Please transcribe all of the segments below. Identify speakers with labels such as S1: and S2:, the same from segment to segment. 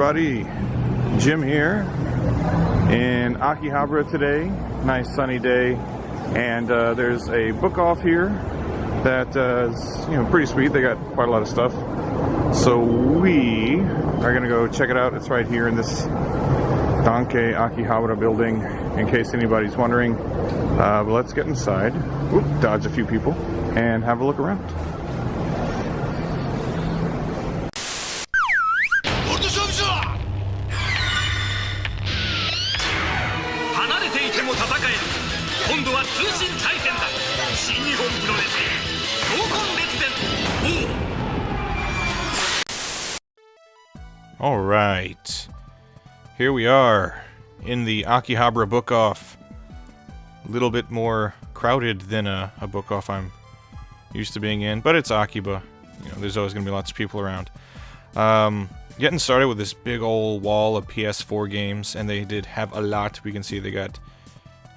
S1: everybody, Jim here in Akihabara today. Nice sunny day, and there's a book off here that is pretty sweet. They got quite a lot of stuff, so we are gonna go check it out. It's right here in this Dankei Akihabara building, in case anybody's wondering. But let's get inside, dodge a few people, and have a look around. Alright, here we are in the Akihabara book off. A little bit more crowded than a book off I'm used to being in, but it's Akiba. There's always going to be lots of people around. Getting started with this big old wall of PS4 games, and they did have a lot. We can see they got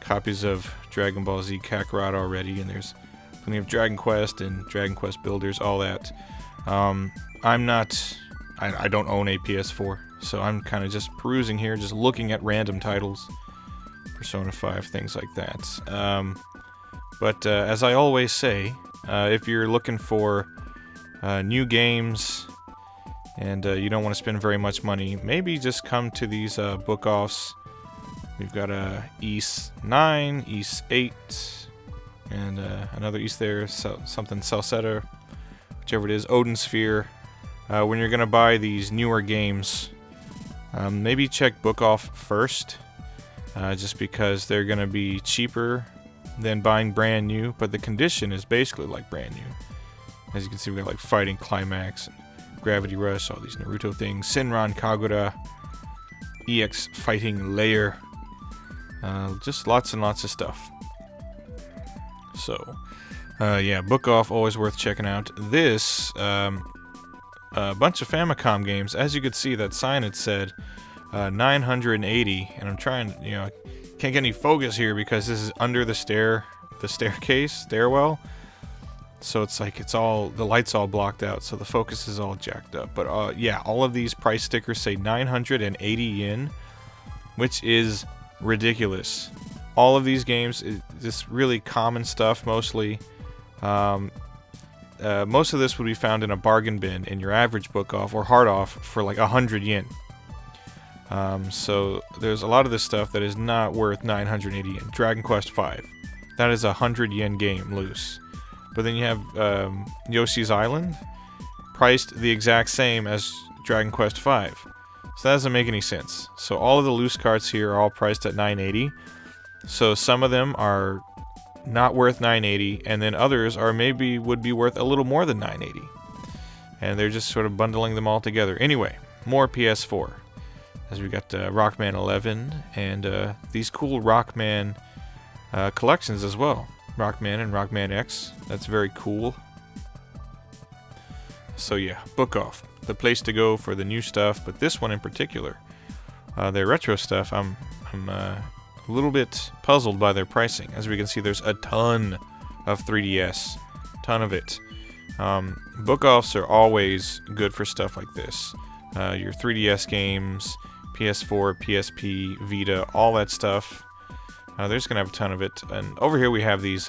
S1: copies of Dragon Ball Z Kakarot already, and there's plenty of Dragon Quest and Dragon Quest Builders, all that. I don't own a PS4, so I'm kind of just perusing here, just looking at random titles. Persona 5, things like that. But as I always say, if you're looking for new games and you don't want to spend very much money, maybe just come to these book offs. We've got East 9, East 8, and another East there, something Salsetta, whichever it is, Odin Sphere. When you're going to buy these newer games, maybe check book off first, just because they're going to be cheaper than buying brand new, but the condition is basically like brand new. As you can see, we got like Fighting Climax, and Gravity Rush, all these Naruto things, Senran Kagura, EX Fighting Layer, just lots and lots of stuff. So, yeah, book off, always worth checking out. This, a bunch of Famicom games. As you could see, that sign had said 980, and I'm trying, can't get any focus here because this is under the stairwell. So it's like the light's all blocked out, so the focus is all jacked up. But yeah, all of these price stickers say 980 yen, which is ridiculous. All of these games is just really common stuff, mostly. Most of this would be found in a bargain bin in your average book off or hard off for like 100 yen. So there's a lot of this stuff that is not worth 980 yen. Dragon Quest V, that is a 100 yen game loose. But then you have Yoshi's Island, priced the exact same as Dragon Quest V. So that doesn't make any sense. So all of the loose carts here are all priced at 980. So some of them are not worth 980, and then others are would be worth a little more than 980, and they're just sort of bundling them all together. Anyway, more PS4, as we got Rockman 11 and these cool Rockman collections as well, Rockman and Rockman X. That's very cool. So yeah, book off, the place to go for the new stuff. But this one in particular, their retro stuff, I'm a little bit puzzled by their pricing. As we can see, there's a ton of 3DS, ton of it. Book offs are always good for stuff like this. Your 3DS games, PS4, PSP, Vita, all that stuff. They're just gonna have a ton of it. And over here we have these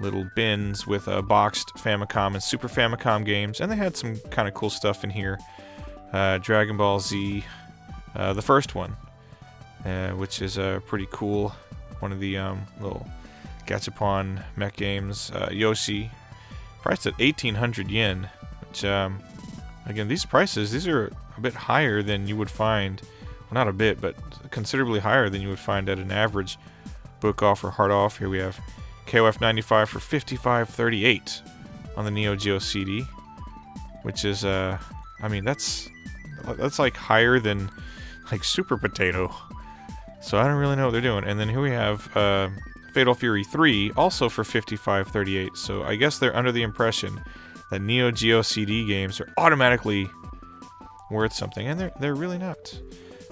S1: little bins with boxed Famicom and Super Famicom games, and they had some kind of cool stuff in here. Dragon Ball Z, the first one. Which is pretty cool. One of the little gachapon mech games. Yoshi, priced at 1,800 yen. Which, again, these are a bit higher than you would find. Well, not a bit, but considerably higher than you would find at an average book off or hard off. Here we have KOF 95 for 55.38 on the Neo Geo CD, which is, I mean, that's like higher than like Super Potato. So I don't really know what they're doing. And then here we have Fatal Fury 3, also for 55.38. So I guess they're under the impression that Neo Geo CD games are automatically worth something, and they're really not.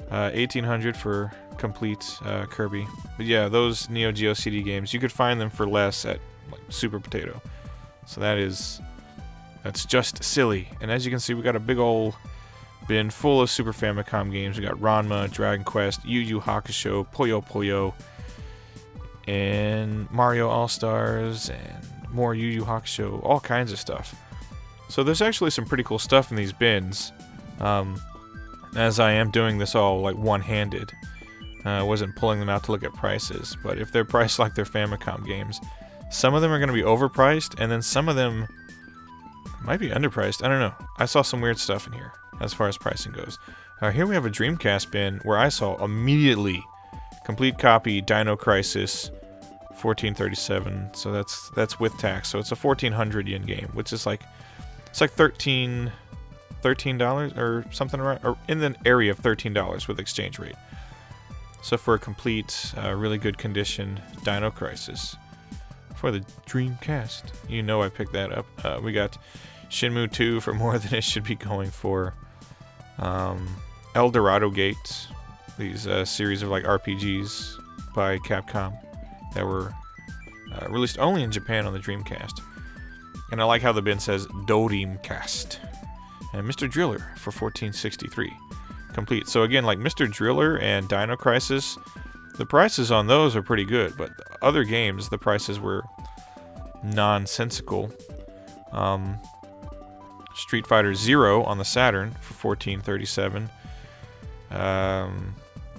S1: 1,800 for complete Kirby. But yeah, those Neo Geo CD games, you could find them for less at like Super Potato. So that's just silly. And as you can see, we got a big old bin full of Super Famicom games. We got Ranma, Dragon Quest, Yu Yu Hakusho, Puyo Puyo, and Mario All-Stars, and more Yu Yu Hakusho, all kinds of stuff. So there's actually some pretty cool stuff in these bins, as I am doing this all like one-handed. I wasn't pulling them out to look at prices, but if they're priced like they're Famicom games, some of them are going to be overpriced, and then some of them might be underpriced. I don't know. I saw some weird stuff in here as far as pricing goes. Here we have a Dreamcast bin where I saw immediately complete copy Dino Crisis 1437. So that's with tax. So it's a 1400 yen game, which is like it's like $13 or something around, or in the area of $13 with exchange rate. So for a complete, really good condition Dino Crisis for the Dreamcast, you know I picked that up. We got Shenmue 2 for more than it should be going for. El Dorado Gate, these series of like RPGs by Capcom that were released only in Japan on the Dreamcast. And I like how the bin says Dreamcast. And Mr. Driller for 1463. Complete. So again, like Mr. Driller and Dino Crisis, the prices on those are pretty good, but other games, the prices were nonsensical. Street Fighter Zero on the Saturn for 1437. I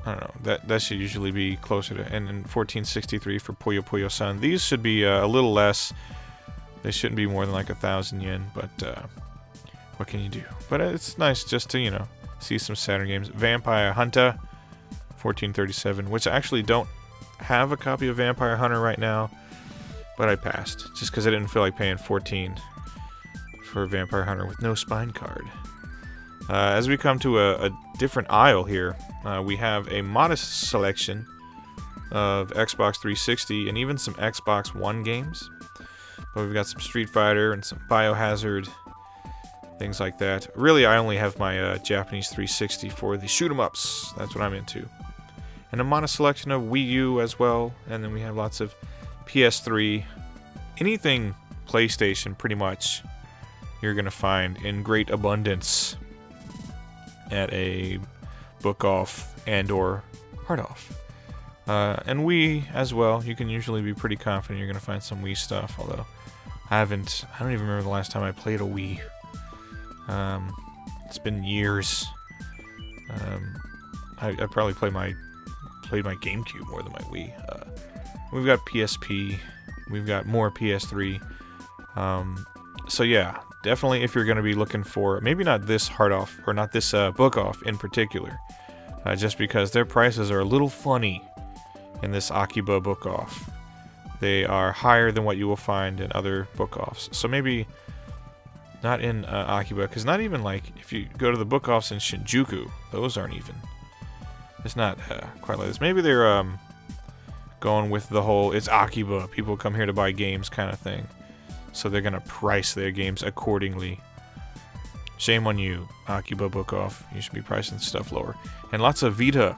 S1: don't know. That should usually be closer to, and then 1463 for Puyo Puyo Sun. These should be a little less. They shouldn't be more than like 1,000 yen, but what can you do? But it's nice just to see some Saturn games. Vampire Hunter 1437, which I actually don't have a copy of Vampire Hunter right now, but I passed just because I didn't feel like paying 14 for Vampire Hunter with no spine card. As we come to a different aisle here, we have a modest selection of Xbox 360 and even some Xbox One games. But we've got some Street Fighter and some Biohazard, things like that. Really, I only have my Japanese 360 for the shoot-em-ups. That's what I'm into. And a modest selection of Wii U as well. And then we have lots of PS3. Anything PlayStation, pretty much, you're going to find in great abundance at a book-off and or hard-off. And Wii as well. You can usually be pretty confident you're going to find some Wii stuff, although I don't even remember the last time I played a Wii. It's been years. I probably played my GameCube more than my Wii. We've got PSP. We've got more PS3. So yeah, definitely if you're going to be looking for, maybe not this hard off, or not this book off in particular, just because their prices are a little funny in this Akiba book off. They are higher than what you will find in other book offs. So maybe not in Akiba, because not even like if you go to the book offs in Shinjuku, those aren't even. It's not quite like this. Maybe they're going with the whole it's Akiba, people come here to buy games kind of thing. So they're gonna price their games accordingly. Shame on you, Akiba book off. You should be pricing stuff lower. And lots of Vita,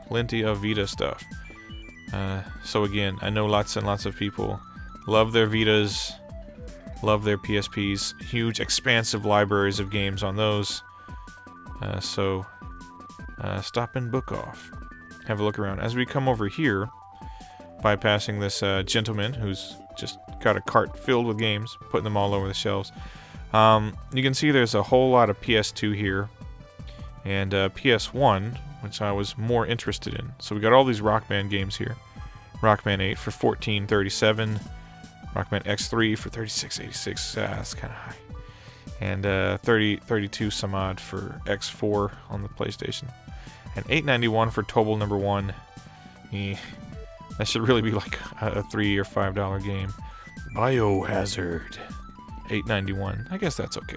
S1: plenty of Vita stuff. So again, I know lots and lots of people love their Vitas, love their PSPs. Huge, expansive libraries of games on those. So stop and book off. Have a look around. As we come over here, bypassing this gentleman who's just got a cart filled with games, putting them all over the shelves. You can see there's a whole lot of PS2 here, and PS1, which I was more interested in. So we got all these Rockman games here. Rockman 8 for 1437, Rockman X3 for 3686. That's kind of high. And 32 some odd for X4 on the PlayStation, and 891 for Tobal number 1. That should really be like a $3 or $5 game. Biohazard, 891. I guess that's okay.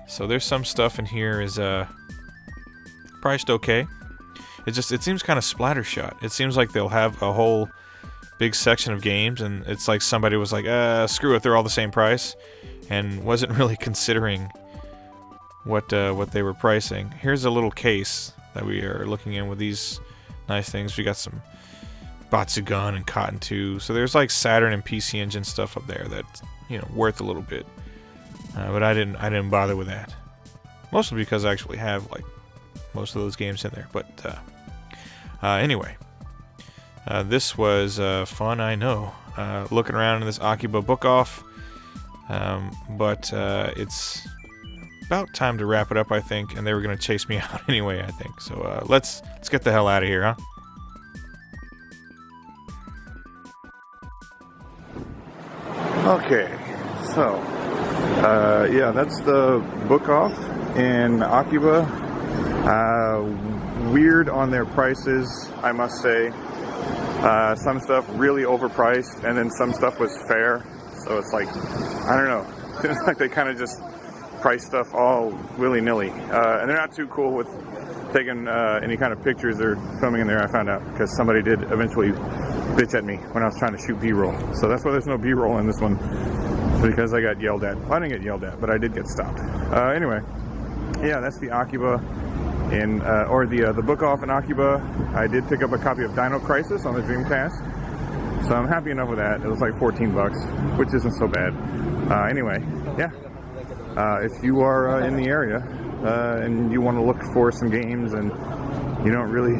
S1: So there's some stuff in here is priced okay. It seems kind of splattershot. It seems like they'll have a whole big section of games, and it's like somebody was like, screw it, they're all the same price, and wasn't really considering what they were pricing. Here's a little case that we are looking in with these nice things. We got some Batsugun and Cotton 2. So there's like Saturn and PC Engine stuff up there that's worth a little bit. But I didn't bother with that. Mostly because I actually have like most of those games in there. But anyway, this was fun, I know. Looking around in this Akiba book off, but it's about time to wrap it up, I think. And they were gonna chase me out anyway, I think. So let's get the hell out of here, huh?
S2: Okay, so yeah, that's the book off in Akiba. Weird on their prices, I must say. Some stuff really overpriced, and then some stuff was fair. So it's like, I don't know. It's like they kind of just price stuff all willy-nilly. And they're not too cool with taking any kind of pictures or filming in there, I found out, because somebody did eventually bitch at me when I was trying to shoot B-roll. So that's why there's no B-roll in this one, because I got yelled at. Well, I didn't get yelled at, but I did get stopped. Anyway, yeah, that's the Akiba in, or the book off in Akiba. I did pick up a copy of Dino Crisis on the Dreamcast, so I'm happy enough with that. It was like 14 bucks, which isn't so bad. Anyway, yeah. If you are in the area and you want to look for some games and you don't really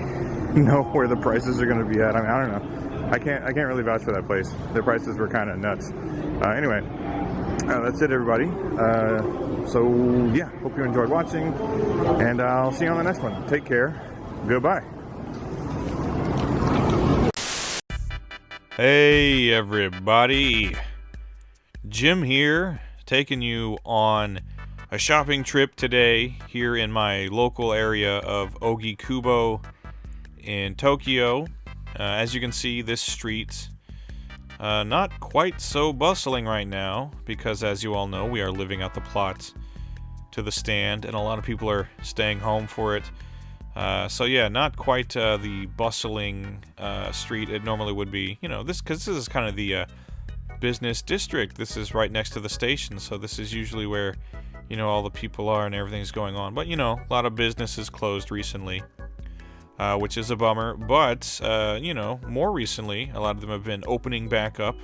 S2: know where the prices are going to be at, I mean, I don't know. I can't really vouch for that place. Their prices were kind of nuts. Anyway, that's it, everybody. So yeah, hope you enjoyed watching, and I'll see you on the next one. Take care. Goodbye.
S1: Hey everybody, Jim here, taking you on a shopping trip today here in my local area of Ogikubo in Tokyo. As you can see, this street not quite so bustling right now, because as you all know, we are living out the plot to the stand, and a lot of people are staying home for it. So yeah, not quite the bustling street it normally would be. You know, because this is kind of the business district. This is right next to the station, so this is usually where, you know, all the people are and everything's going on. But, you know, a lot of businesses closed recently, which is a bummer. But, you know, more recently, a lot of them have been opening back up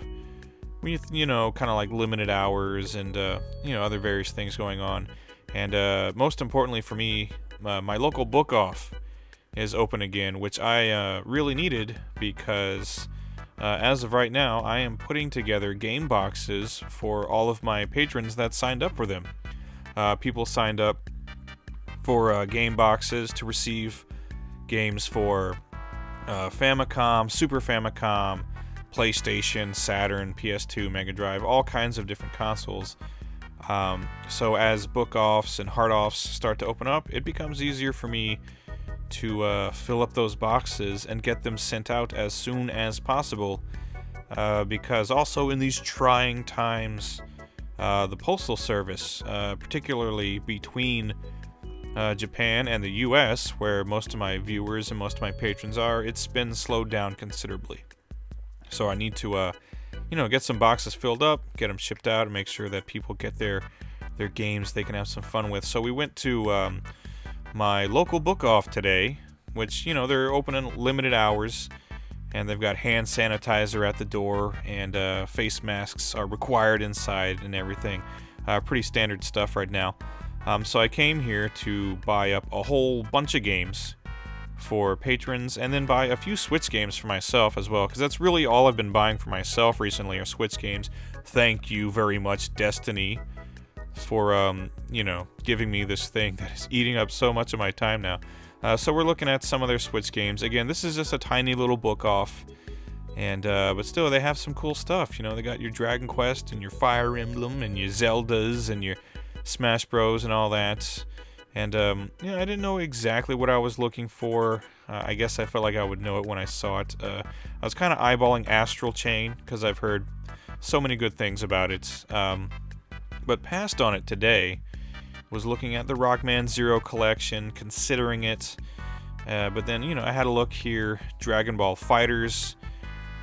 S1: with, you know, kind of like limited hours and, you know, other various things going on. And most importantly for me, my local book off is open again, which I really needed, because as of right now, I am putting together game boxes for all of my patrons that signed up for them. People signed up for game boxes to receive games for Famicom, Super Famicom, PlayStation, Saturn, PS2, Mega Drive, all kinds of different consoles. So as book offs and hard offs start to open up, it becomes easier for me to fill up those boxes and get them sent out as soon as possible, because also in these trying times, the postal service, particularly between Japan and the US, where most of my viewers and most of my patrons are, it's been slowed down considerably. So I need to you know, get some boxes filled up, get them shipped out, and make sure that people get their games they can have some fun with. So we went to my local book off today, which, you know, they're open in limited hours, and they've got hand sanitizer at the door, and face masks are required inside and everything. Pretty standard stuff right now. So I came here to buy up a whole bunch of games for patrons, and then buy a few Switch games for myself as well, because that's really all I've been buying for myself recently are Switch games. Thank you very much, Destiny, for you know, giving me this thing that is eating up so much of my time now. So we're looking at some of their Switch games. Again, this is just a tiny little book off, and but still, they have some cool stuff. You know, they got your Dragon Quest and your Fire Emblem and your Zeldas and your Smash Bros and all that. And you know, I didn't know exactly what I was looking for. I guess I felt like I would know it when I saw it. I was kind of eyeballing Astral Chain, because I've heard so many good things about it. But passed on it today. Was looking at the Rockman Zero collection, considering it. But then, you know, I had a look here. Dragon Ball FighterZ,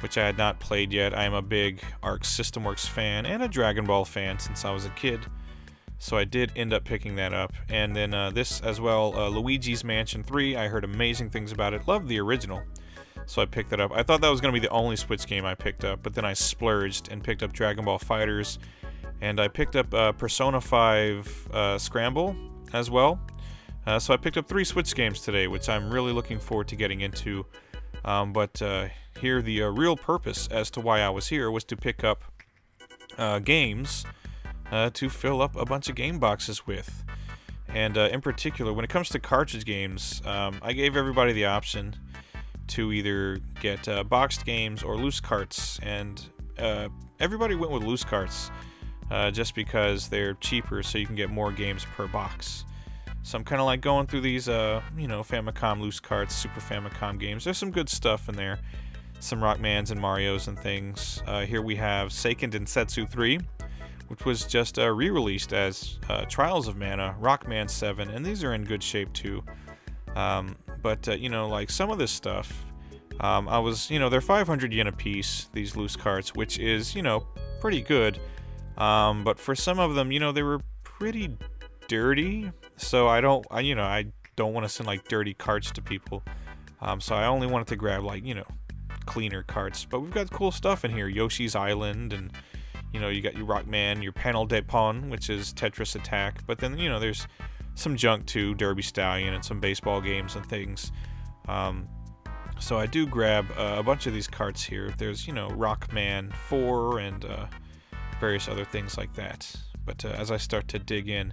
S1: which I had not played yet. I am a big Arc System Works fan and a Dragon Ball fan since I was a kid. So I did end up picking that up. And then this as well, Luigi's Mansion 3. I heard amazing things about it. Loved the original. So I picked that up. I thought that was going to be the only Switch game I picked up, but then I splurged and picked up Dragon Ball FighterZ. And I picked up Persona 5 Scramble. as well. So I picked up 3 Switch games today, which I'm really looking forward to getting into. But here, the real purpose as to why I was here was to pick up games to fill up a bunch of game boxes with. And in particular, when it comes to cartridge games, I gave everybody the option to either get boxed games or loose carts, and everybody went with loose carts just because they're cheaper, so you can get more games per box. So I'm kind of like going through these, Famicom loose carts, Super Famicom games. There's some good stuff in there, some Rockmans and Marios and things. Here we have Seiken Densetsu 3, which was just re-released as Trials of Mana, Rockman 7, and these are in good shape too. But like some of this stuff, they're 500 yen a piece, these loose carts, which is, pretty good. But for some of them, they were pretty dirty, so I don't want to send like dirty carts to people. So I only wanted to grab like, cleaner carts. But we've got cool stuff in here, Yoshi's Island, and you got your Rockman, your Panel de Pon, which is Tetris Attack. But then, there's some junk too, Derby Stallion, and some baseball games and things. So I do grab a bunch of these carts here. There's, Rockman 4 and various other things like that. But as I start to dig in,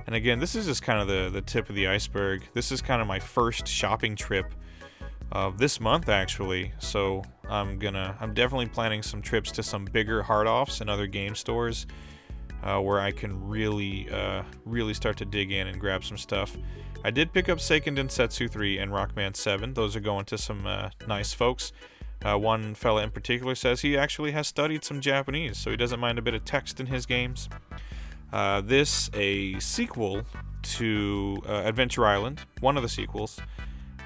S1: and again, this is just kind of the tip of the iceberg. This is kind of my first shopping trip of this month, actually. So I'm definitely planning some trips to some bigger hard-offs and other game stores where I can really start to dig in and grab some stuff. I did pick up Seiken Densetsu 3 and Rockman 7. Those are going to some nice folks. One fella in particular says he actually has studied some Japanese, so he doesn't mind a bit of text in his games. This, a sequel to Adventure Island, one of the sequels.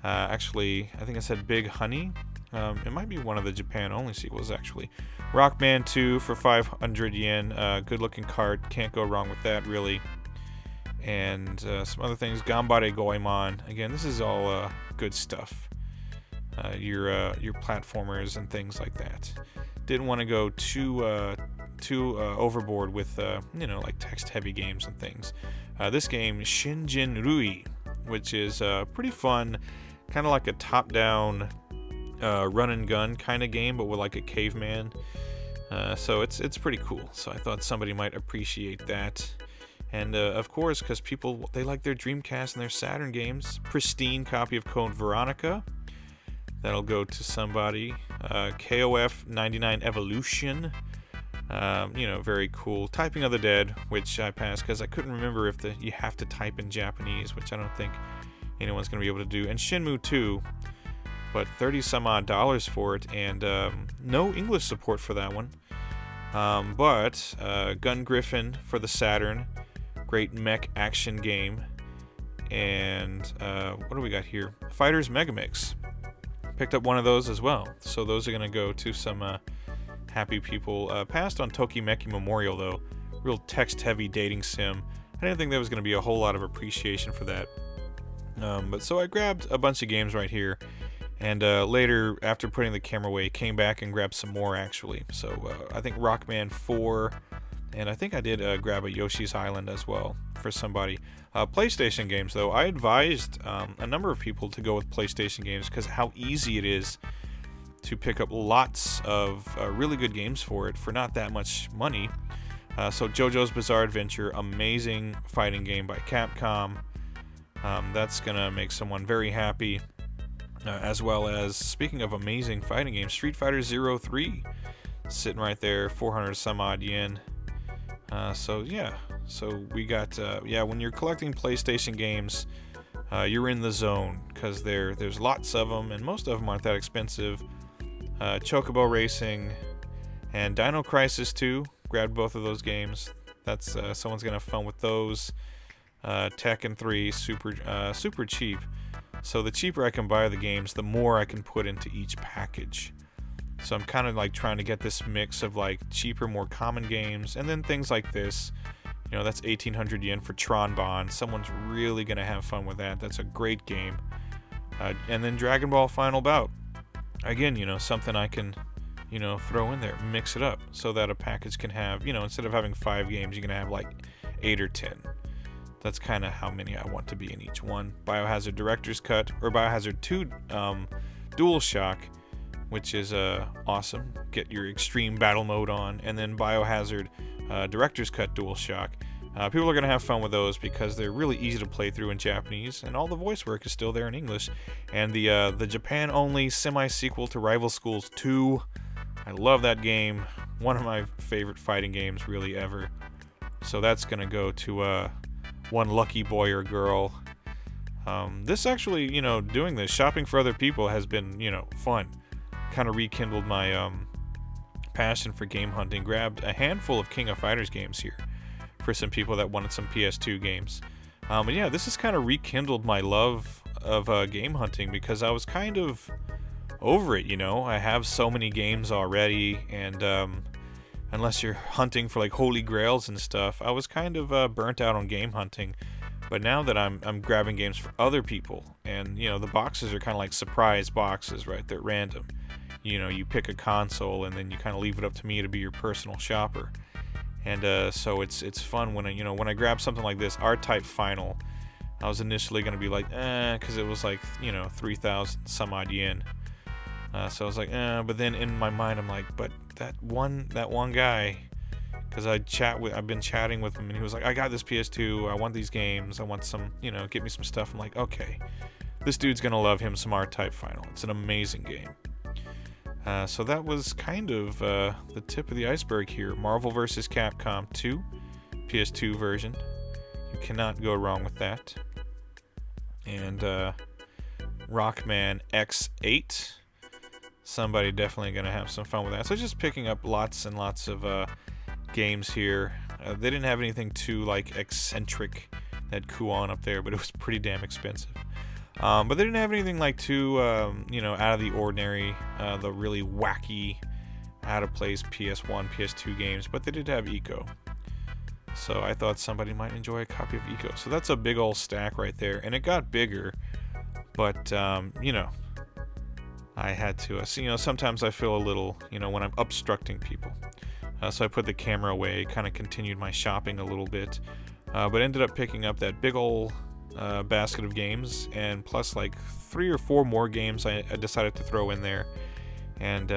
S1: Actually, I think I said Big Honey. It might be one of the Japan-only sequels, actually. Rockman 2 for 500 yen. Good-looking card. Can't go wrong with that, really. And some other things. Ganbare Goemon. Again, this is all good stuff. Your platformers and things like that. Didn't want to go too overboard with like text-heavy games and things. This game, Shinjin Rui, which is pretty fun, kind of like a top-down run and gun kind of game, but with like a caveman. So it's pretty cool. So I thought somebody might appreciate that. And of course, because people, they like their Dreamcast and their Saturn games, pristine copy of Code Veronica. That'll go to somebody. KOF 99 Evolution. Very cool. Typing of the Dead, which I passed because I couldn't remember if you have to type in Japanese, which I don't think anyone's going to be able to do. And Shenmue 2, but $30 some odd for it, and no English support for that one. But Gun Griffin for the Saturn. Great mech action game. And what do we got here? Fighters Megamix. Picked up one of those as well. So those are going to go to some happy people. Passed on Tokimeki Memorial, though. Real text-heavy dating sim. I didn't think there was going to be a whole lot of appreciation for that. But so I grabbed a bunch of games right here. And later, after putting the camera away, came back and grabbed some more, actually. So I think Rockman 4... And I think I did grab a Yoshi's Island as well for somebody. PlayStation games, though, I advised a number of people to go with PlayStation games because how easy it is to pick up lots of really good games for it for not that much money. So JoJo's Bizarre Adventure, amazing fighting game by Capcom. That's going to make someone very happy. As well as, speaking of amazing fighting games, Street Fighter 03, sitting right there, 400 some odd yen. So we got, when you're collecting PlayStation games, you're in the zone, because there's lots of them, and most of them aren't that expensive. Chocobo Racing, and Dino Crisis 2, grabbed both of those games. That's, someone's gonna have fun with those. Tekken 3, super cheap. So the cheaper I can buy the games, the more I can put into each package. So I'm kind of like trying to get this mix of like cheaper, more common games, and then things like this. That's 1,800 yen for Tron Bond. Someone's really going to have fun with that. That's a great game. And then Dragon Ball Final Bout. Again, something I can, throw in there, mix it up, so that a package can have, instead of having 5 games, you can have like 8 or 10. That's kind of how many I want to be in each one. Biohazard Director's Cut, or Biohazard 2 DualShock, which is awesome. Get your extreme battle mode on, and then Biohazard Director's Cut DualShock. People are going to have fun with those because they're really easy to play through in Japanese, and all the voice work is still there in English. And the Japan-only semi-sequel to Rival Schools 2, I love that game. One of my favorite fighting games really ever. So that's going to go to one lucky boy or girl. This actually, doing this, shopping for other people has been, fun. Kind of rekindled my passion for game hunting. Grabbed a handful of King of Fighters games here for some people that wanted some PS2 games. But yeah, this has kind of rekindled my love of game hunting because I was kind of over it, I have so many games already, and unless you're hunting for like holy grails and stuff, I was kind of burnt out on game hunting. But now that I'm grabbing games for other people, and the boxes are kind of like surprise boxes, right? They're random. You pick a console and then you kind of leave it up to me to be your personal shopper. And so it's fun when I grab something like this R-Type Final. I was initially gonna be like, because it was like 3,000 some odd yen. So I was like, but then in my mind I'm like, but that one guy, because I've been chatting with him, and he was like, I got this PS2, I want these games, I want some, get me some stuff. I'm like, okay, this dude's gonna love him some R-Type Final. It's an amazing game. So that was kind of the tip of the iceberg here. Marvel vs. Capcom 2, PS2 version. You cannot go wrong with that. And Rockman X8. Somebody definitely going to have some fun with that. So just picking up lots and lots of games here. They didn't have anything too like eccentric. They had Kuon up there, but it was pretty damn expensive. But they didn't have anything like too, out of the ordinary, the really wacky, out of place PS1, PS2 games. But they did have Eco. So I thought somebody might enjoy a copy of Eco. So that's a big old stack right there. And it got bigger. But, I had to, sometimes I feel a little, when I'm obstructing people. So I put the camera away, kind of continued my shopping a little bit. But ended up picking up that big old basket of games, and plus like 3 or 4 more games I decided to throw in there. And,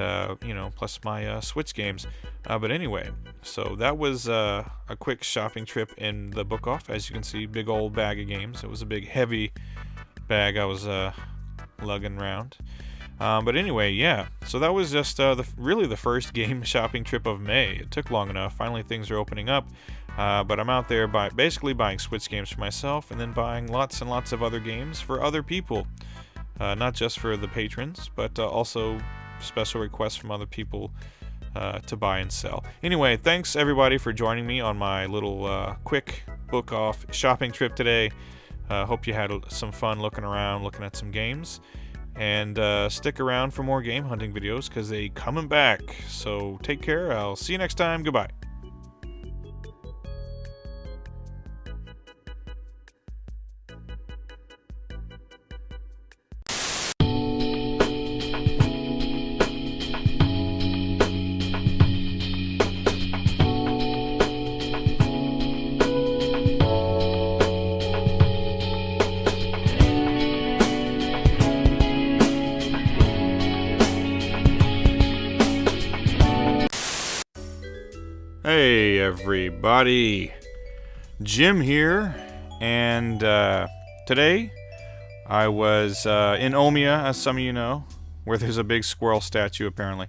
S1: plus my Switch games. But anyway, so that was a quick shopping trip in the book off. As you can see, big old bag of games. It was a big, heavy bag I was lugging around. But anyway, yeah. So that was just really the first game shopping trip of May. It took long enough. Finally, things are opening up. But I'm out there basically buying Switch games for myself, and then buying lots and lots of other games for other people. Not just for the patrons, but also special requests from other people to buy and sell. Anyway, thanks everybody for joining me on my little quick book off shopping trip today. Hope you had some fun looking around, looking at some games. And stick around for more game hunting videos because they coming back. So take care. I'll see you next time. Goodbye. Hey everybody, Jim here, and today I was in Omiya, as some of you know, where there's a big squirrel statue apparently.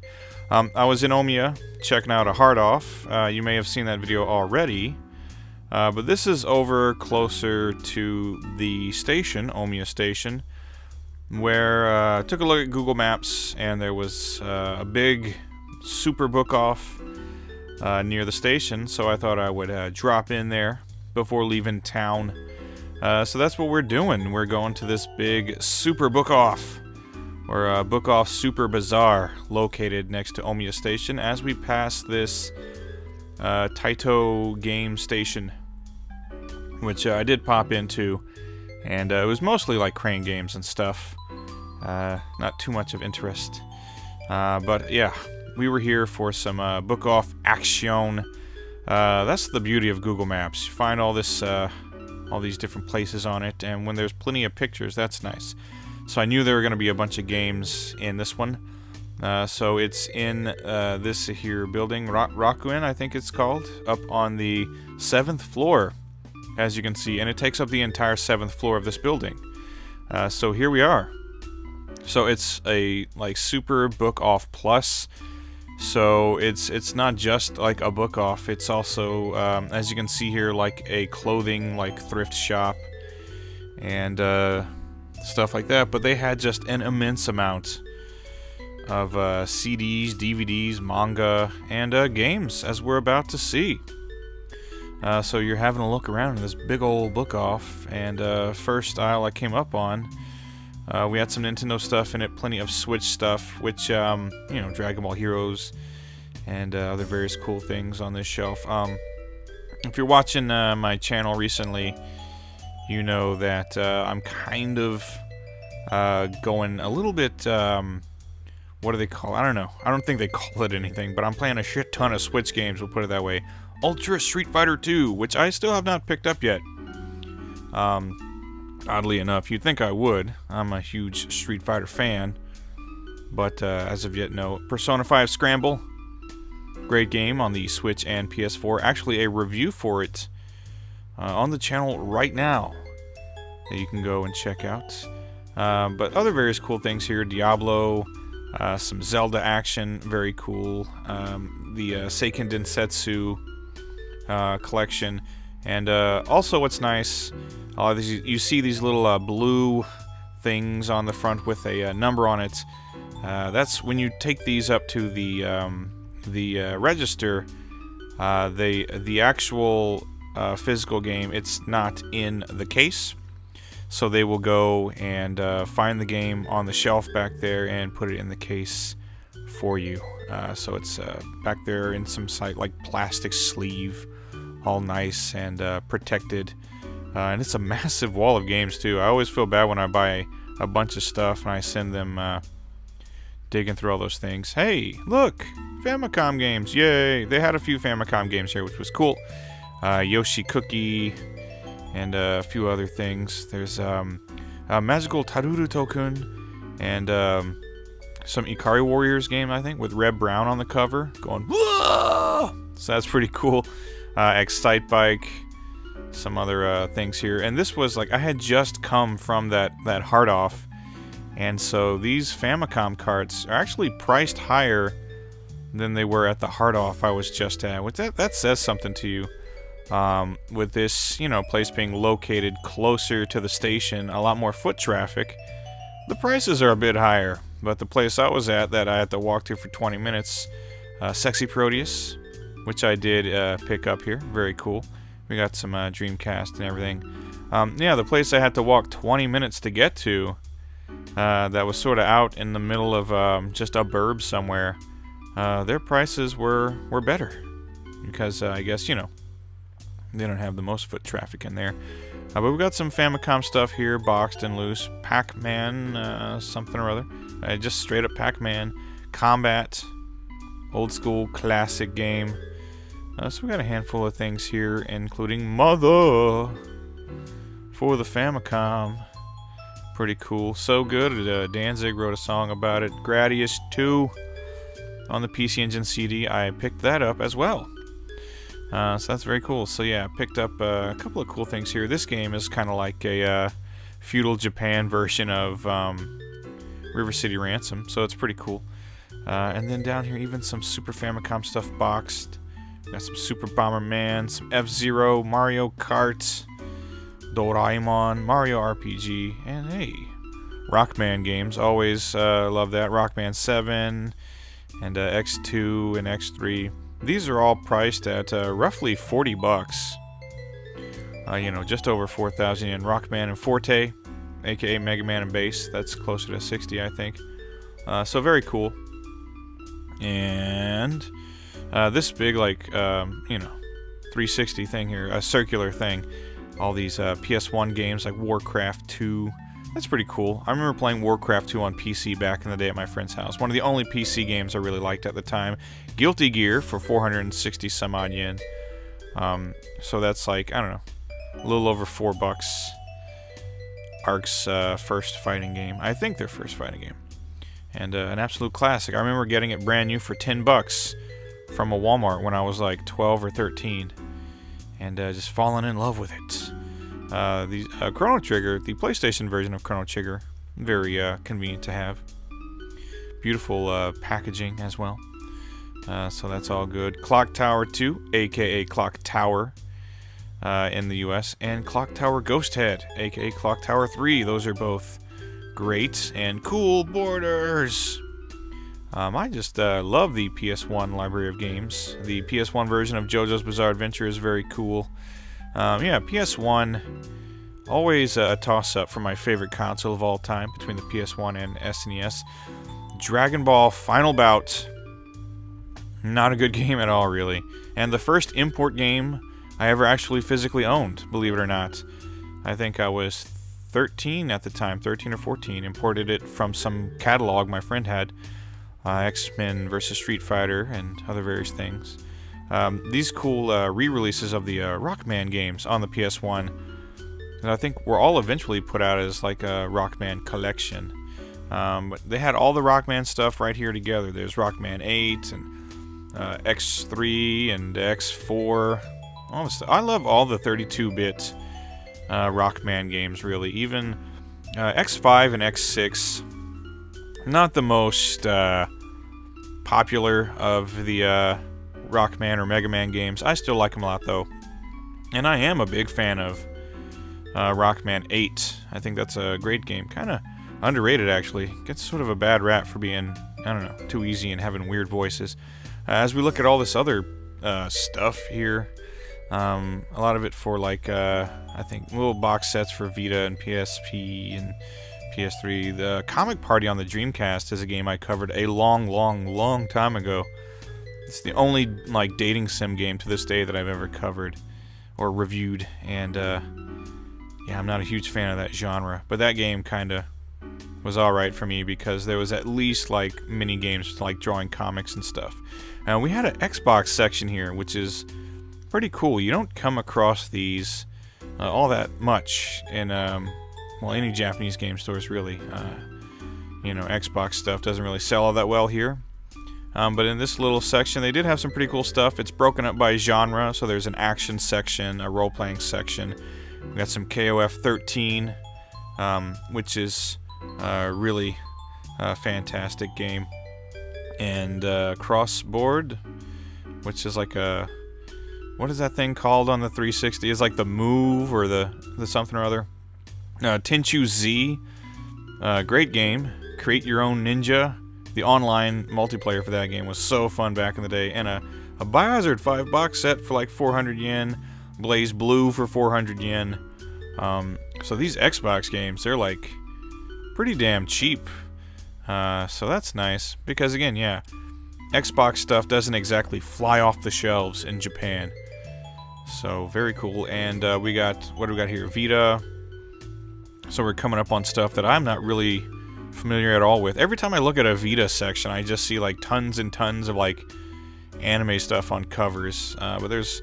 S1: I was in Omiya checking out a hard off. You may have seen that video already, but this is over closer to the station, Omiya Station, where I took a look at Google Maps, and there was a big super book off near the station, so I thought I would drop in there before leaving town. So that's what we're doing. We're going to this big super book off, or book off super bazaar, located next to Omiya Station as we pass this Taito game station, which I did pop into, and it was mostly like crane games and stuff. Not too much of interest, but yeah. We were here for some book off action. That's the beauty of Google Maps. You find all this all these different places on it, and when there's plenty of pictures, that's nice. So I knew there were going to be a bunch of games in this one. So it's in this here building, Rockman, I think it's called, up on the 7th floor, as you can see, and it takes up the entire 7th floor of this building. So here we are. So it's a like super book off plus. So it's not just like a book off. It's also, as you can see here, like a clothing like thrift shop and stuff like that. But they had just an immense amount of CDs, DVDs, manga, and games, as we're about to see. So you're having a look around in this big old book off, and first aisle I came up on, we had some Nintendo stuff in it, plenty of Switch stuff, which, you know, Dragon Ball Heroes, and other various cool things on this shelf. If you're watching my channel recently, you know that I'm kind of going a little bit, what do they call it? I don't know. I don't think they call it anything, but I'm playing a shit ton of Switch games, we'll put it that way. Ultra Street Fighter 2, which I still have not picked up yet. Oddly enough, you'd think I would. I'm a huge Street Fighter fan, but as of yet, no. Persona 5 Scramble, great game on the Switch and PS4. Actually, a review for it on the channel right now that you can go and check out. But other various cool things here. Diablo, some Zelda action, very cool. The Seiken Densetsu collection. And also what's nice, you see these little blue things on the front with a number on it. That's when you take these up to the register. The actual physical game, it's not in the case, so they will go and find the game on the shelf back there and put it in the case for you. So it's back there in some like plastic sleeve, all nice and protected. And it's a massive wall of games too. I always feel bad when I buy a bunch of stuff and I send them digging through all those things. Hey, look! Famicom Games! Yay! They had a few Famicom games here, which was cool. Yoshi Cookie and a few other things. There's Magical Taruru Tokun and some Ikari Warriors game, I think, with Red Brown on the cover, going whoa! So that's pretty cool. Excite Bike, some other things here, and this was like I had just come from that hard off, and so these Famicom carts are actually priced higher than they were at the hard off I was just at. With that says something to you. With this, you know, place being located closer to the station, a lot more foot traffic, the prices are a bit higher. But the place I was at that I had to walk to for 20 minutes, Sexy Proteus, which I did pick up here. Very cool. We got some Dreamcast and everything. Yeah, the place I had to walk 20 minutes to get to, that was sort of out in the middle of just a burb somewhere, their prices were better. Because I guess, you know, they don't have the most foot traffic in there. But we've got some Famicom stuff here, boxed and loose. Pac-Man, something or other. Just straight up Pac-Man. Combat. Old school classic game. So we got a handful of things here, including Mother for the Famicom. Pretty cool. So good. Danzig wrote a song about it. Gradius 2 on the PC Engine CD. I picked that up as well. So that's very cool. So yeah, I picked up a couple of cool things here. This game is kind of like a feudal Japan version of River City Ransom, so it's pretty cool. And then down here, even some Super Famicom stuff boxed. Got some Super Bomberman, some F-Zero, Mario Kart, Doraemon, Mario RPG, and hey, Rockman games. Always love that. Rockman 7 and X2 and X3. These are all priced at roughly $40. You know, just over 4,000 yen. Rockman and Forte, aka Mega Man and Bass. That's closer to 60, I think. So very cool. And this big, like, you know, 360 thing here, a circular thing. All these PS1 games like Warcraft 2. That's pretty cool. I remember playing Warcraft 2 on PC back in the day at my friend's house. One of the only PC games I really liked at the time. Guilty Gear for 460 some odd yen. So that's like, I don't know, a little over $4. Ark's first fighting game. I think their first fighting game. And an absolute classic. I remember getting it brand new for $10 from a Walmart when I was like 12 or 13. And just falling in love with it. The Chrono Trigger, the PlayStation version of Chrono Trigger, very convenient to have. Beautiful packaging as well. So that's all good. Clock Tower 2, aka Clock Tower in the US, and Clock Tower Ghost Head, aka Clock Tower 3. Those are both great and cool borders. I just love the PS1 library of games. The PS1 version of JoJo's Bizarre Adventure is very cool. Yeah, PS1, always a toss-up for my favorite console of all time between the PS1 and SNES. Dragon Ball Final Bout. Not a good game at all, really. And the first import game I ever actually physically owned, believe it or not. I think I was 13 at the time, 13 or 14. Imported it from some catalog my friend had. X-Men vs. Street Fighter and other various things. These cool re-releases of the Rockman games on the PS1 that I think were all eventually put out as like a Rockman collection. But they had all the Rockman stuff right here together. There's Rockman 8 and X3 and X4. All the stuff. I love all the 32-bit Rockman games, really. Even X5 and X6, not the most popular of the Rockman or Mega Man games. I still like them a lot, though. And I am a big fan of Rockman 8. I think that's a great game. Kind of underrated, actually. Gets sort of a bad rap for being, I don't know, too easy and having weird voices. As we look at all this other stuff here, a lot of it for, like, I think little box sets for Vita and PSP and PS3. The Comic Party on the Dreamcast is a game I covered a long time ago. It's the only, like, dating sim game to this day that I've ever covered or reviewed, and yeah, I'm not a huge fan of that genre, but that game kind of was alright for me because there was at least, like, mini games like drawing comics and stuff. And we had an Xbox section here, which is pretty cool. You don't come across these all that much in well, any Japanese game stores, really. You know, Xbox stuff doesn't really sell all that well here. But in this little section, they did have some pretty cool stuff. It's broken up by genre, so there's an action section, a role-playing section. We got some KOF 13, which is a really fantastic game. And Crossboard, which is like a... What is that thing called on the 360? It's like the Move or the something or other. Tenchu Z, great game. Create your own ninja. The online multiplayer for that game was so fun back in the day. And a Biohazard 5 box set for like 400 yen. Blaze Blue for 400 yen. So these Xbox games, they're like pretty damn cheap. So that's nice. Because again, yeah, Xbox stuff doesn't exactly fly off the shelves in Japan. So very cool. And we got, what do we got here? Vita. So we're coming up on stuff that I'm not really familiar at all with. Every time I look at a Vita section, I just see like tons and tons of like anime stuff on covers. But there's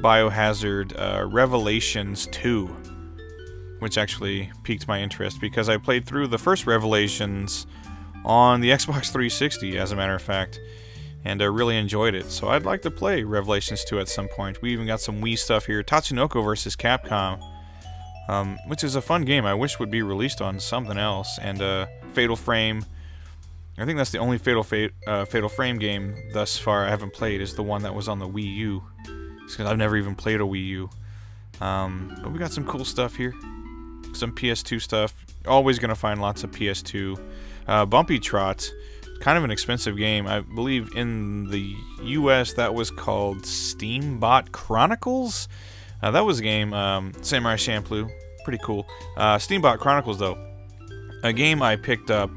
S1: Biohazard Revelations 2, which actually piqued my interest because I played through the first Revelations on the Xbox 360, as a matter of fact, and I really enjoyed it. So I'd like to play Revelations 2 at some point. We even got some Wii stuff here. Tatsunoko vs. Capcom, which is a fun game. I wish would be released on something else. And Fatal Frame. I think that's the only Fatal Frame game thus far I haven't played, is the one that was on the Wii U. It's because I've never even played a Wii U. But we got some cool stuff here. Some PS2 stuff. Always going to find lots of PS2. Bumpy Trot. Kind of an expensive game. I believe in the US that was called Steambot Chronicles. That was a game. Samurai Champloo. Pretty cool. Steambot Chronicles, though. A game I picked up,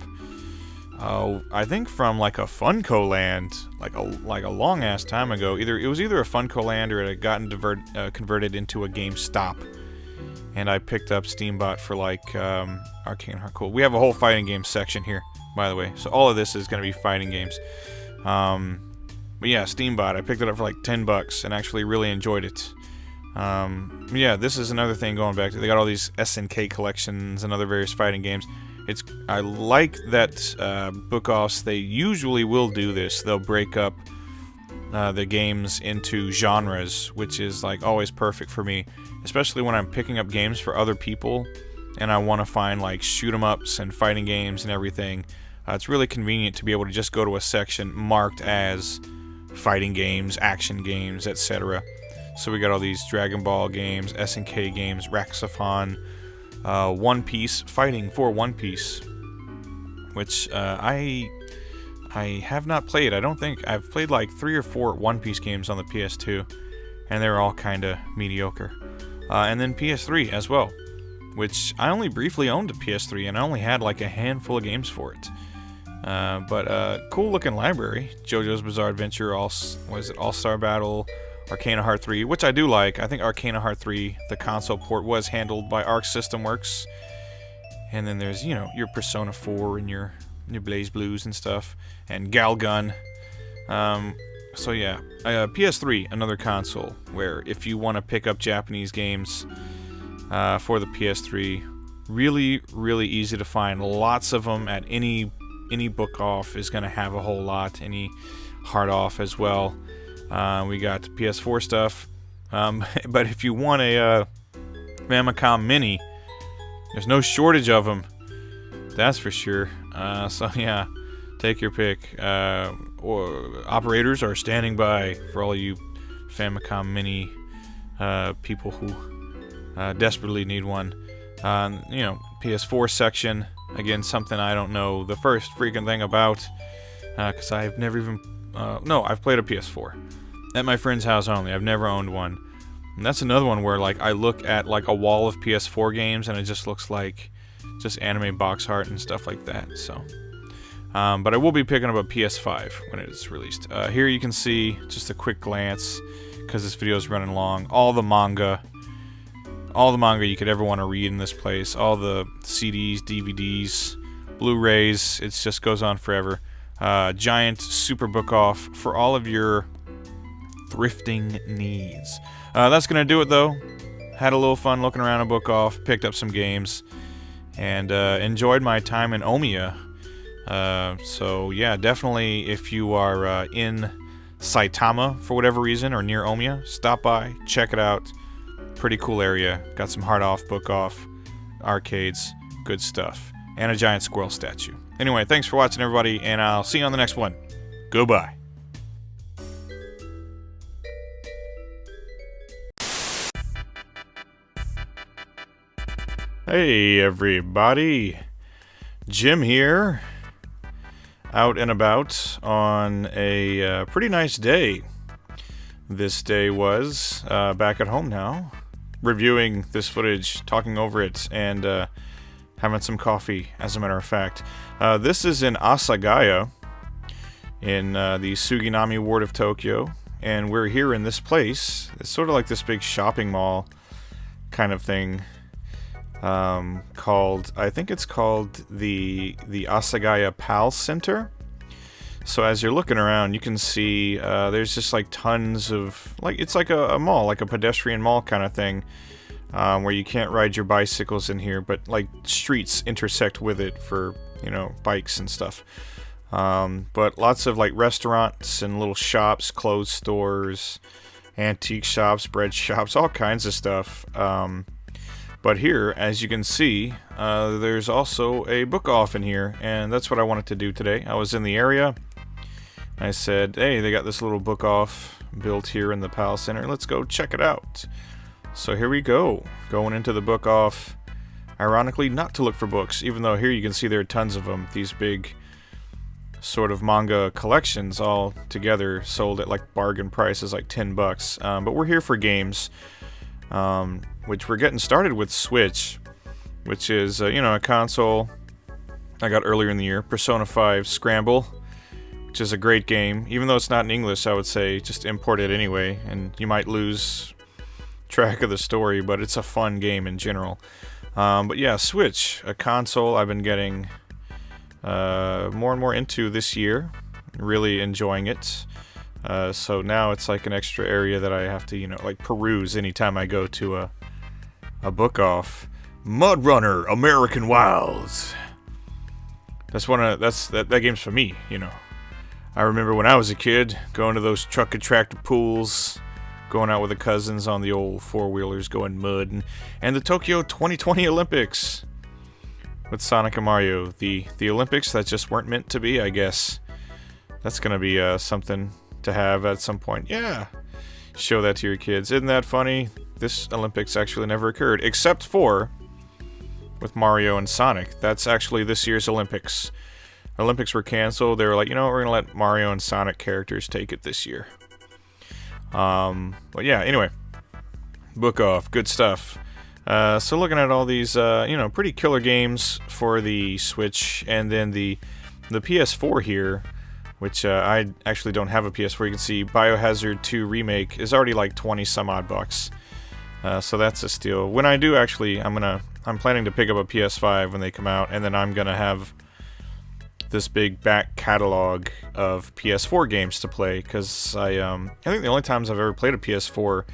S1: I think from like a Funko Land, like a long ass time ago. It was either a Funko Land or it had gotten converted into a GameStop. And I picked up Steambot for like Arcane Heart. Cool. We have a whole fighting game section here, by the way. So all of this is going to be fighting games. But yeah, Steambot. I picked it up for like $10 and actually really enjoyed it. Yeah, this is another thing going back to. They got all these SNK collections and other various fighting games. I like that book-offs, they usually will do this. They'll break up the games into genres, which is like always perfect for me, especially when I'm picking up games for other people and I want to find like shoot-em-ups and fighting games and everything. It's really convenient to be able to just go to a section marked as fighting games, action games, etc. So we got all these Dragon Ball games, SNK games, Raxaphon, One Piece, fighting for One Piece, which I have not played. I don't think I've played like 3 or 4 One Piece games on the PS2, and they're all kind of mediocre. And then PS3 as well, which I only briefly owned a PS3, and I only had like a handful of games for it. But cool looking library. JoJo's Bizarre Adventure, All-Star Battle, Arcana Heart 3, which I do like. I think Arcana Heart 3, the console port, was handled by Arc System Works. And then there's, you know, your Persona 4 and your Blaze Blues and stuff, and Galgun. So yeah, PS3, another console where if you want to pick up Japanese games for the PS3, really, really easy to find. Lots of them at any book off is going to have a whole lot. Any hard off as well. We got PS4 stuff, but if you want a Famicom Mini, there's no shortage of them. That's for sure. So yeah, take your pick. Or operators are standing by for all you Famicom Mini people who desperately need one. You know, PS4 section, again, something I don't know the first freaking thing about, because I've never even no, I've played a PS4 at my friend's house only. I've never owned one. And that's another one where like I look at like a wall of PS4 games and it just looks like just anime box art and stuff like that. So but I will be picking up a PS5 when it is released. Here you can see just a quick glance, because this video is running long, all the manga you could ever want to read in this place, all the CDs, DVDs, Blu-rays. It just goes on forever. Giant super book off for all of your thrifting needs. That's gonna do it though. Had a little fun looking around a book off, picked up some games, and enjoyed my time in Omiya. So yeah, definitely if you are in Saitama for whatever reason or near Omiya, stop by, check it out. Pretty cool area. Got some hard off, book off, arcades, good stuff, and a giant squirrel statue. Anyway, thanks for watching everybody, and I'll see you on the next one. Goodbye. Hey everybody, Jim here, out and about on a pretty nice day. This day was back at home now, reviewing this footage, talking over it, and having some coffee, as a matter of fact. This is in Asagaya, in the Suginami ward of Tokyo, and we're here in this place. It's sort of like this big shopping mall kind of thing. Called, I think it's called the Asagaya PAL Center. So as you're looking around, you can see there's just like tons of, like, it's like a mall, like a pedestrian mall kind of thing, where you can't ride your bicycles in here, but like streets intersect with it for, you know, bikes and stuff. But lots of like restaurants and little shops, clothes stores, antique shops, bread shops, all kinds of stuff. But here, as you can see, there's also a book off in here, and that's what I wanted to do today. I was in the area. I said, hey, they got this little book off built here in the PAL Center. Let's go check it out. So here we go, going into the book off. Ironically, not to look for books, even though here you can see there are tons of them. These big sort of manga collections all together sold at like bargain prices, like $10. But we're here for games. Which we're getting started with Switch, which is, you know, a console I got earlier in the year. Persona 5 Scramble, which is a great game. Even though it's not in English, I would say just import it anyway, and you might lose track of the story, but it's a fun game in general. But yeah, Switch, a console I've been getting more and more into this year. Really enjoying it. So now it's like an extra area that I have to, like peruse anytime I go to a book off. Mud Runner American Wilds. That game's for me, I remember when I was a kid going to those truck attractor pools, going out with the cousins on the old four-wheelers going mud, and the Tokyo 2020 Olympics with Sonic and Mario. The Olympics that just weren't meant to be, I guess. That's going to be something to have at some point. Yeah, show that to your kids. Isn't that funny? This Olympics actually never occurred, except for with Mario and Sonic. That's actually this year's Olympics. Olympics were canceled. They were like, we're going to let Mario and Sonic characters take it this year. But yeah, anyway. Book off. Good stuff. So looking at all these, pretty killer games for the Switch, and then the PS4 here, which I actually don't have a PS4. You can see Biohazard 2 Remake is already like 20 some odd bucks. So that's a steal. When I do actually, I'm planning to pick up a PS5 when they come out, and then I'm gonna have this big back catalog of PS4 games to play, because I think the only times I've ever played a PS4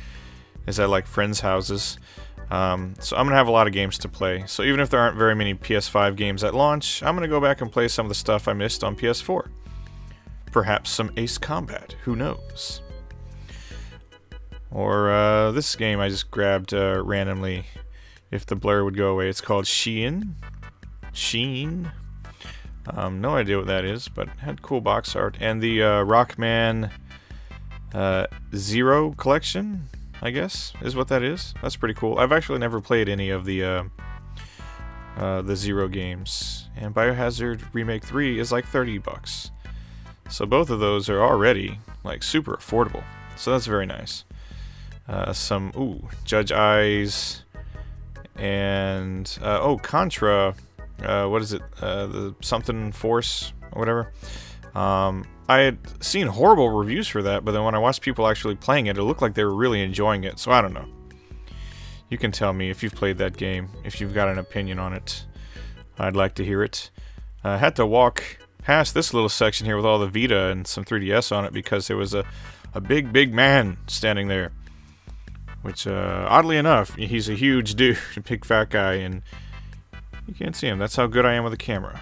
S1: is at like friends' houses. So I'm gonna have a lot of games to play. So even if there aren't very many PS5 games at launch, I'm gonna go back and play some of the stuff I missed on PS4. Perhaps some Ace Combat, who knows? Or this game I just grabbed randomly, if the blur would go away. It's called Sheen. No idea what that is, but had cool box art. And the Rockman Zero collection, I guess, is what that is. That's pretty cool. I've actually never played any of the Zero games. And Biohazard Remake 3 is like 30 bucks. So both of those are already like super affordable. So that's very nice. Judge Eyes, and Contra. What is it? The something Force or whatever. I had seen horrible reviews for that, but then when I watched people actually playing it, it looked like they were really enjoying it. So I don't know. You can tell me if you've played that game, if you've got an opinion on it. I'd like to hear it. I had to walk past this little section here with all the Vita and some 3DS on it because there was a big man standing there. Which, oddly enough, he's a huge dude, a big fat guy, and you can't see him. That's how good I am with a camera.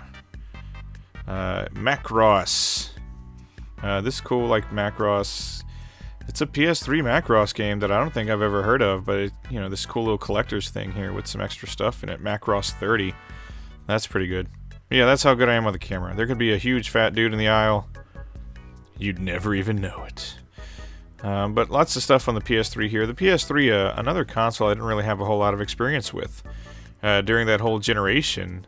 S1: Macross. This is cool, like Macross. It's a PS3 Macross game that I don't think I've ever heard of, but this cool little collector's thing here with some extra stuff in it. Macross 30. That's pretty good. Yeah, that's how good I am with a camera. There could be a huge fat dude in the aisle. You'd never even know it. But lots of stuff on the PS3 here. The PS3, another console I didn't really have a whole lot of experience with. During that whole generation,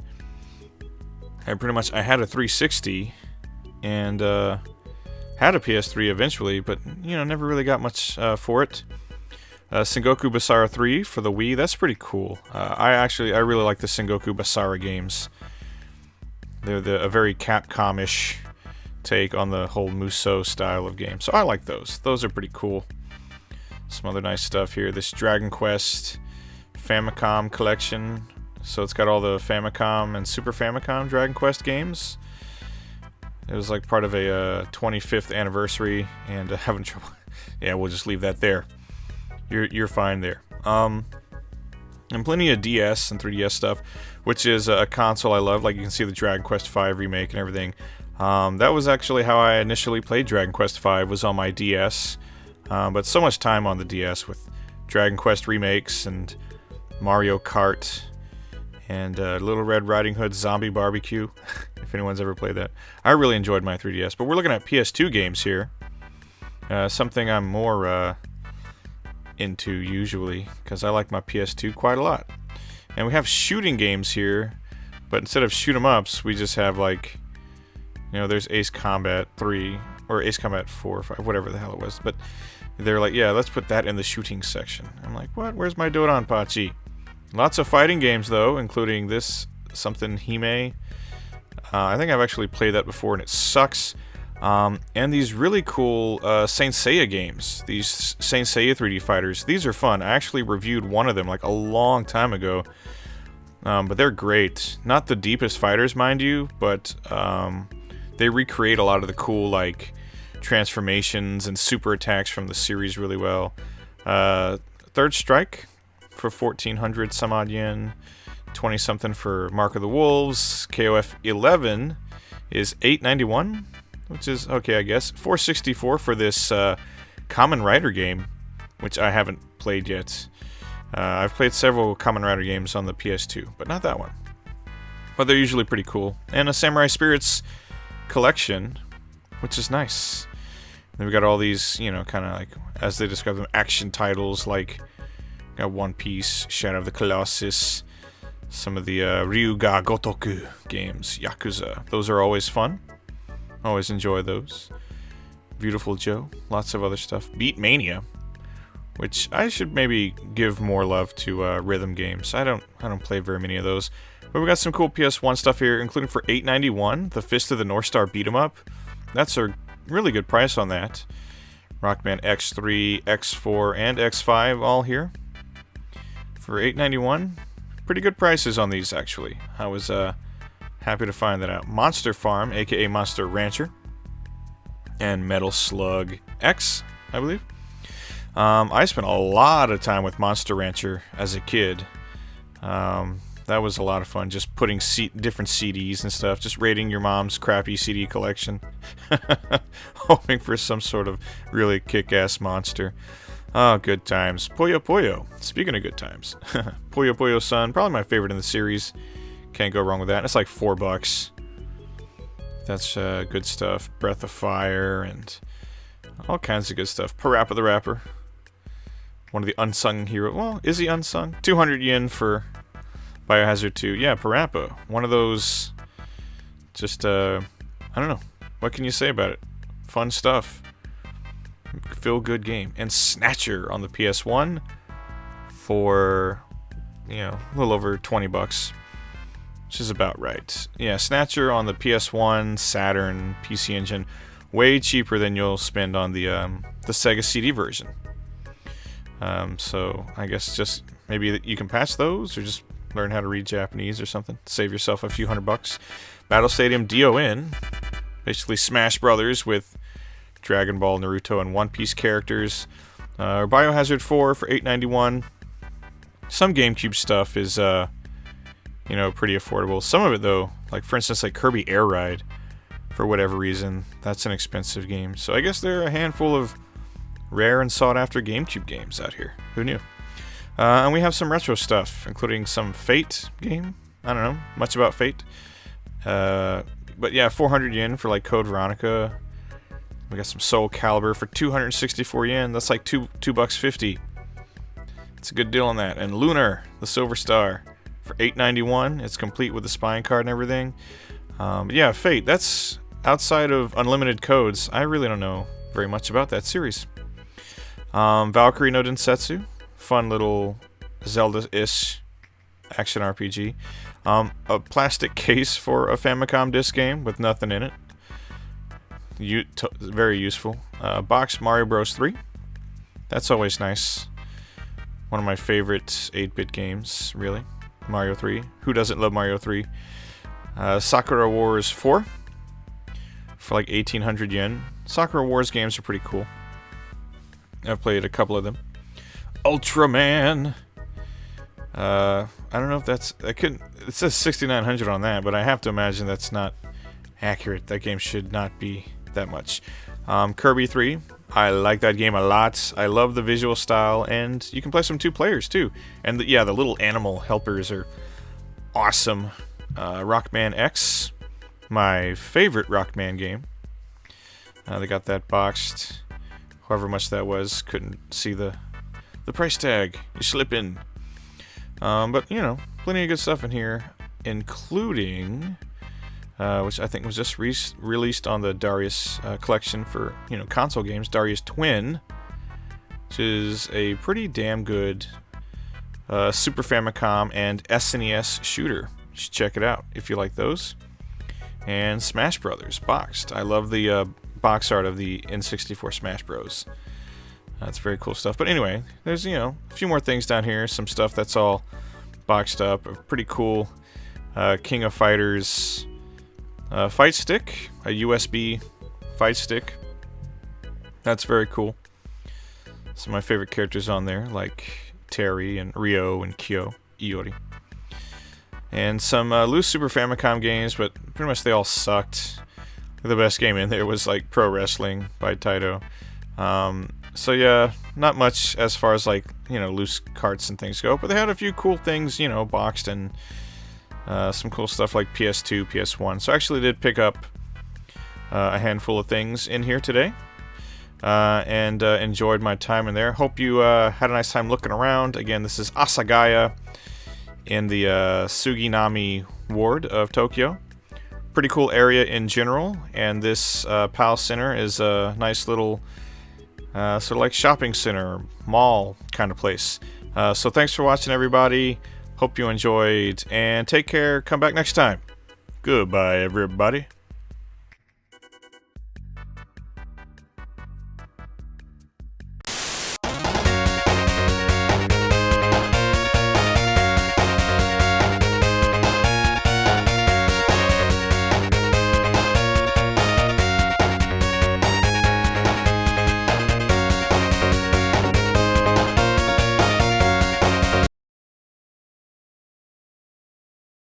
S1: I had a 360 and had a PS3 eventually, but never really got much for it. Sengoku Basara 3 for the Wii, that's pretty cool. I really like the Sengoku Basara games. They're a very Capcom-ish take on the whole Musou style of game. So I like those. Those are pretty cool. Some other nice stuff here. This Dragon Quest Famicom collection. So it's got all the Famicom and Super Famicom Dragon Quest games. It was like part of a 25th anniversary, and having trouble. Yeah, we'll just leave that there. You're fine there. And plenty of DS and 3DS stuff, which is a console I love. Like you can see the Dragon Quest V remake and everything. That was actually how I initially played Dragon Quest V, was on my DS. But so much time on the DS with Dragon Quest remakes and Mario Kart and Little Red Riding Hood Zombie Barbecue, if anyone's ever played that. I really enjoyed my 3DS, but we're looking at PS2 games here. Something I'm more into usually, because I like my PS2 quite a lot. And we have shooting games here, but instead of shoot 'em ups, we just have like, there's Ace Combat 3, or Ace Combat 4 or 5, whatever the hell it was. But they're like, yeah, let's put that in the shooting section. I'm like, what? Where's my Dodonpachi? Lots of fighting games, though, including this, something Hime. I think I've actually played that before, and it sucks. And these really cool Saint Seiya games. These Saint Seiya 3D fighters. These are fun. I actually reviewed one of them like a long time ago. But they're great. Not the deepest fighters, mind you, but they recreate a lot of the cool, like, transformations and super attacks from the series really well. Third Strike for 1,400 some odd yen. 20 something for Mark of the Wolves. KOF 11 is 891, which is okay, I guess. 464 for this Kamen Rider game, which I haven't played yet. I've played several Kamen Rider games on the PS2, but not that one. But they're usually pretty cool. And a Samurai Spirits collection, which is nice. And we've got all these, you know, kind of like, as they describe them, action titles like One Piece, Shadow of the Colossus, some of the Ryuga Gotoku games, Yakuza. Those are always fun. Always enjoy those. Beautiful Joe. Lots of other stuff. Beat Mania, which I should maybe give more love to rhythm games. I don't play very many of those. But we got some cool PS1 stuff here, including for $8.91, the Fist of the North Star beat 'em up. That's a really good price on that. Rockman X3, X4, and X5 all here for $8.91. Pretty good prices on these, actually. I was happy to find that out. Monster Farm, aka Monster Rancher, and Metal Slug X, I believe. I spent a lot of time with Monster Rancher as a kid. That was a lot of fun, just putting different CDs and stuff, just raiding your mom's crappy CD collection, hoping for some sort of really kick-ass monster. Oh, good times. Puyo Puyo. Speaking of good times, Puyo Puyo Sun, probably my favorite in the series. Can't go wrong with that. It's like $4. That's good stuff. Breath of Fire and all kinds of good stuff. Parappa the Rapper, one of the unsung heroes. Well, is he unsung? 200 yen for Biohazard 2. Yeah, Parappa. One of those, just, I don't know. What can you say about it? Fun stuff. Feel good game. And Snatcher on the PS1 for, you know, a little over $20, which is about right. Yeah, Snatcher on the PS1, Saturn, PC Engine, way cheaper than you'll spend on the Sega CD version. So I guess just maybe you can patch those, or just learn how to read Japanese or something. Save yourself a few $100. Battle Stadium DON, basically Smash Brothers with Dragon Ball, Naruto, and One Piece characters. Biohazard 4 for $8.91. Some GameCube stuff is, you know, pretty affordable. Some of it, though, like for instance, like Kirby Air Ride, for whatever reason, that's an expensive game. So I guess there are a handful of rare and sought-after GameCube games out here. Who knew? And we have some retro stuff, including some Fate game. I don't know much about Fate. But yeah, 400 yen for like Code Veronica. We got some Soul Calibur for 264 yen. That's like $2.50. It's a good deal on that. And Lunar, the Silver Star, for $8.91. It's complete with the spine card and everything. Yeah, Fate. That's outside of Unlimited Codes. I really don't know very much about that series. Valkyrie no Densetsu. Fun little Zelda-ish action RPG. A plastic case for a Famicom disc game with nothing in it. Very useful. Box Mario Bros. 3. That's always nice. One of my favorite 8-bit games, really. Mario 3. Who doesn't love Mario 3? Sakura Wars 4 for like 1,800 yen. Sakura Wars games are pretty cool. I've played a couple of them. Ultraman. I don't know if that's... it says 6,900 on that, but I have to imagine that's not accurate. That game should not be that much. Kirby 3. I like that game a lot. I love the visual style, and you can play some 2 players too. And the little animal helpers are awesome. Rockman X, my favorite Rockman game. They got that boxed. However much that was, couldn't see the price tag. You slip in. But you know, plenty of good stuff in here, including which I think was just released on the Darius collection for, you know, console games, Darius Twin, which is a pretty damn good Super Famicom and SNES shooter. You should check it out if you like those. And Smash Brothers boxed. I love the box art of the N64 Smash Bros. That's very cool stuff. But anyway, there's, you know, a few more things down here. Some stuff that's all boxed up. A pretty cool King of Fighters fight stick. A USB fight stick. That's very cool. Some of my favorite characters on there, like Terry and Ryo and Kyo, Iori. And some loose Super Famicom games, but pretty much they all sucked. The best game in there was like Pro Wrestling by Taito. So yeah, not much as far as like, you know, loose carts and things go, but they had a few cool things, you know, boxed, and some cool stuff like PS2, PS1. So I actually did pick up a handful of things in here today, and enjoyed my time in there. Hope you had a nice time looking around. Again, this is Asagaya in the Suginami ward of Tokyo. Pretty cool area in general, and this PAL Center is a nice little sort of like shopping center, mall kind of place. So thanks for watching, everybody. Hope you enjoyed, and take care. Come back next time. Goodbye, everybody.